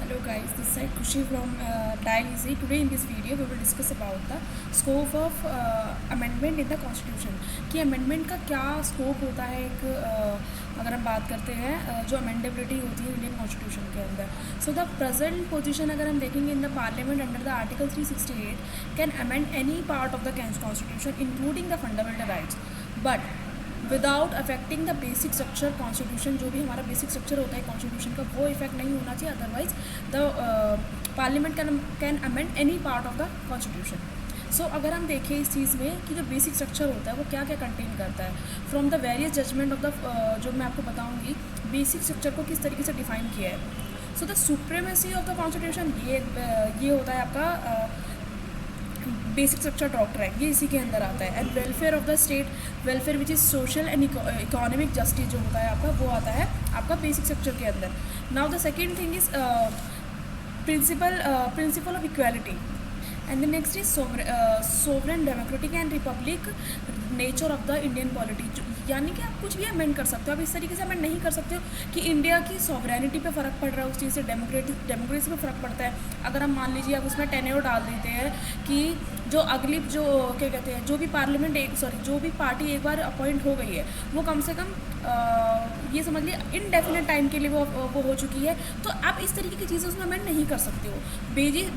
Hello guys, this is Kushi from Dial Easy. Today in this video we will discuss about the scope of amendment in the constitution. कि amendment का क्या scope होता है अगर हम बात करते हैं जो amendability होती है इंडियन कॉन्स्टिट्यूशन के अंदर. So the present position अगर हम देखेंगे in the parliament under the article 368 can amend any part of the constitution including the fundamental rights, but without affecting the basic structure constitution. जो भी हमारा बेसिक स्ट्रक्चर होता है कॉन्स्टिट्यूशन का वो इफेक्ट नहीं होना चाहिए, otherwise the parliament can amend any part of the constitution. So अगर हम देखें इस चीज़ में कि जो बेसिक स्ट्रक्चर होता है वो क्या क्या कंटेन करता है from the various judgement of the जो मैं आपको बताऊंगी बेसिक स्ट्रक्चर को किस तरीके से डिफाइन किया है. So the supremacy of the constitution ये होता है आपका बेसिक स्ट्रक्चर डॉक्टर है, ये इसी के अंदर आता है. And welfare of the state, welfare which is social and economic justice जो होता है आपका वो आता है आपका बेसिक स्ट्रक्चर के अंदर. Now the second thing is principle of equality and the next is sovereign democratic and Republic nature of the Indian polity. यानी कि आप कुछ भी अमेंड कर सकते हो, आप इस तरीके से अमेंड नहीं कर सकते हो कि इंडिया की सॉवरेनिटी पे फ़र्क पड़ रहा है, उस चीज़ से डेमोक्रेसी पे फ़र्क पड़ता है. अगर हम मान लीजिए आप उसमें टेन्योर डाल देते हैं कि जो अगली जो क्या कहते हैं जो भी जो भी पार्टी एक बार अपॉइंट हो गई है वो कम से कम ये समझ लिए इनडेफिनेट टाइम के लिए वो हो चुकी है, तो आप इस तरीके की चीज़ें उसमें अमेंड नहीं कर सकते हो.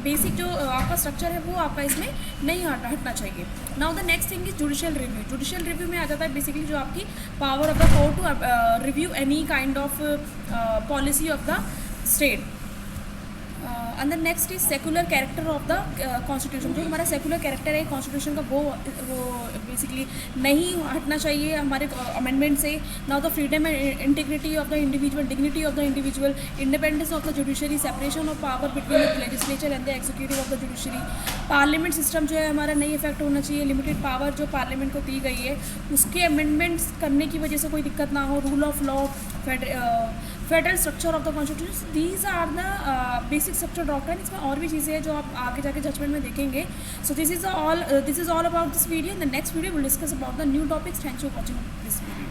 बेसिक जो आपका स्ट्रक्चर है वो आपका इसमें नहीं हटना चाहिए. Now the next thing is judicial review. Judicial review में आ जाता है बेसिकली जो आपकी power of the court to review any kind of policy of the state. And the next is secular character of the constitution. जो हमारा secular character है constitution का वो बेसिकली नहीं हटना चाहिए हमारे अमेंडमेंट से. Now the freedom and integrity of the individual, dignity of the individual, independence of the judiciary, separation of power between the legislature and the executive of the judiciary. Parliament system जो है हमारा नहीं effect होना चाहिए. Limited power जो parliament को दी गई है उसके अमेंडमेंट्स करने की वजह से कोई दिक्कत ना हो. Rule of law, federal structure of the constitution, these are the basic structure doctrine. इसमें और भी चीज़ें हैं जो आप आगे जाके जजमेंट में देखेंगे. So this is all about this video. In the next video will discuss about the new topics. Thanks for watching this video.